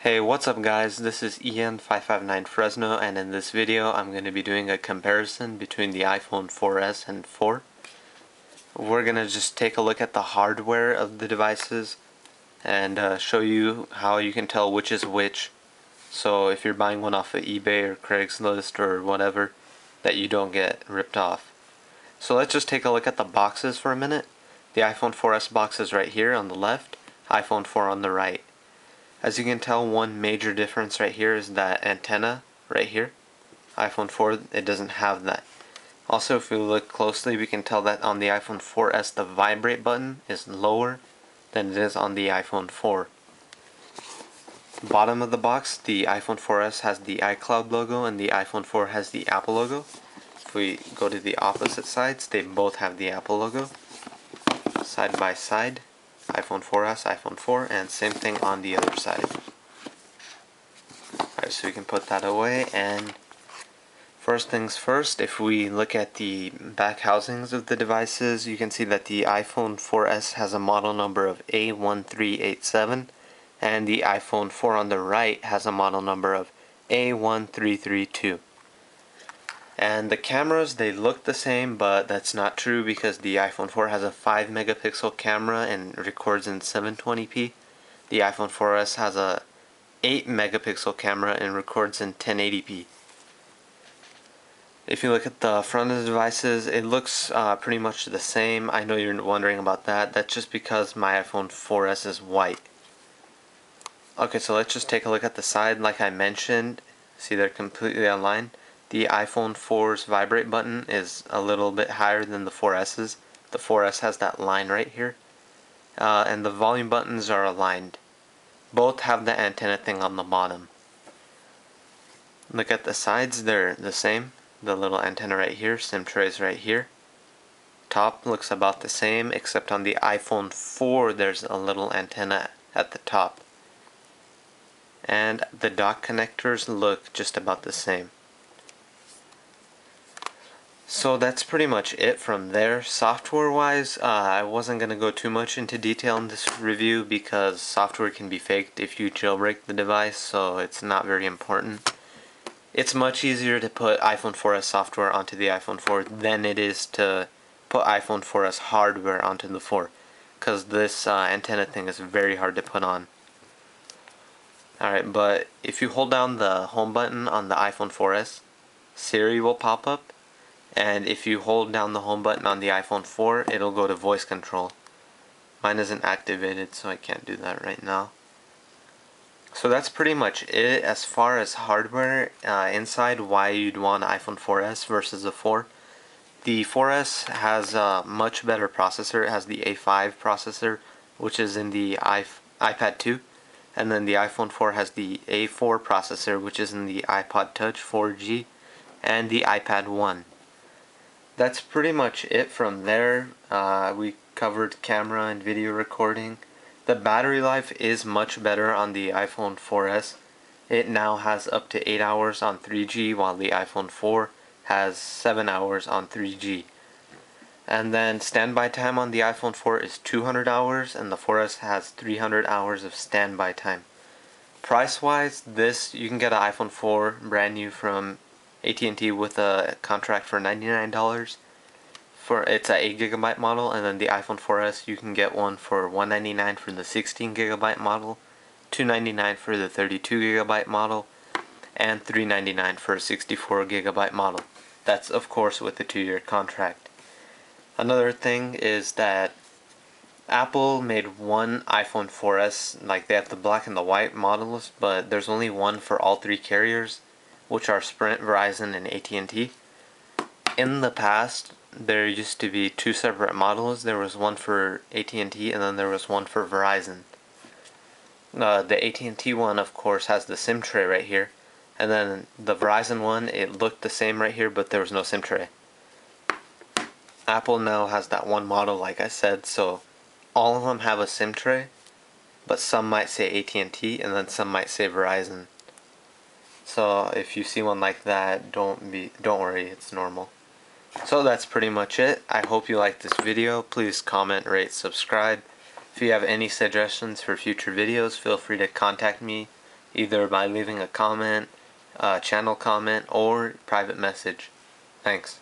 Hey, what's up guys? This is Ian559 Fresno, and in this video I'm going to be doing a comparison between the iPhone 4S and 4. We're going to just take a look at the hardware of the devices and show you how you can tell which is which. So if you're buying one off of eBay or Craigslist or whatever, that you don't get ripped off. So let's just take a look at the boxes for a minute. The iPhone 4S box is right here on the left, iPhone 4 on the right. As you can tell, one major difference right here is that antenna right here. iPhone 4, it doesn't have that. Also, if we look closely, we can tell that on the iPhone 4S the vibrate button is lower than it is on the iPhone 4. Bottom of the box, the iPhone 4S has the iCloud logo and the iPhone 4 has the Apple logo. If we go to the opposite sides, they both have the Apple logo. Side by side, iPhone 4S, iPhone 4, and same thing on the other side. Alright, so we can put that away, and first things first, if we look at the back housings of the devices, you can see that the iPhone 4S has a model number of A1387, and the iPhone 4 on the right has a model number of A1332. And the cameras, they look the same, but that's not true because the iPhone 4 has a 5 megapixel camera and records in 720p. The iPhone 4S has a 8 megapixel camera and records in 1080p. If you look at the front of the devices, it looks pretty much the same. I know you're wondering about that. That's just because my iPhone 4S is white. Okay, so let's just take a look at the side. Like I mentioned, see they're completely aligned. The iPhone 4's vibrate button is a little bit higher than the 4S's. The 4S has that line right here. And the volume buttons are aligned. Both have the antenna thing on the bottom. Look at the sides, they're the same. The little antenna right here, SIM trays right here. Top looks about the same, except on the iPhone 4 there's a little antenna at the top. And the dock connectors look just about the same. So that's pretty much it from there. Software wise, I wasn't going to go too much into detail in this review because software can be faked if you jailbreak the device, so it's not very important. It's much easier to put iPhone 4S software onto the iPhone 4 than it is to put iPhone 4S hardware onto the 4, because this antenna thing is very hard to put on. Alright, but if you hold down the home button on the iPhone 4S, Siri will pop up. And if you hold down the home button on the iPhone 4, it'll go to voice control. Mine isn't activated, so I can't do that right now. So that's pretty much it as far as hardware inside, why you'd want an iPhone 4S versus a 4. The 4S has a much better processor. It has the A5 processor, which is in the iPad 2. And then the iPhone 4 has the A4 processor, which is in the iPod Touch 4G and the iPad 1. That's pretty much it from there. We covered camera and video recording. The battery life is much better on the iPhone 4S. It now has up to 8 hours on 3G, while the iPhone 4 has 7 hours on 3G. And then standby time on the iPhone 4 is 200 hours, and the 4S has 300 hours of standby time. Price wise, this you can get an iPhone 4 brand new from AT&T with a contract for $99. It's a 8GB model, and then the iPhone 4S you can get one for $199 for the 16GB model, $299 for the 32GB model, and $399 for a 64GB model. That's of course with the 2-year contract. Another thing is that Apple made one iPhone 4S, like they have the black and the white models, but there's only one for all 3 carriers, which are Sprint, Verizon, and AT&T. In the past, there used to be 2 separate models. There was one for AT&T and then there was one for Verizon. The AT&T one, of course, has the SIM tray right here, and then the Verizon one, it looked the same right here, but there was no SIM tray. Apple now has that one model, like I said, so all of them have a SIM tray, but some might say AT&T and then some might say Verizon. So if you see one like that, don't worry, it's normal. So that's pretty much it. I hope you liked this video. Please comment, rate, subscribe. If you have any suggestions for future videos, feel free to contact me either by leaving a comment, channel comment, or private message. Thanks.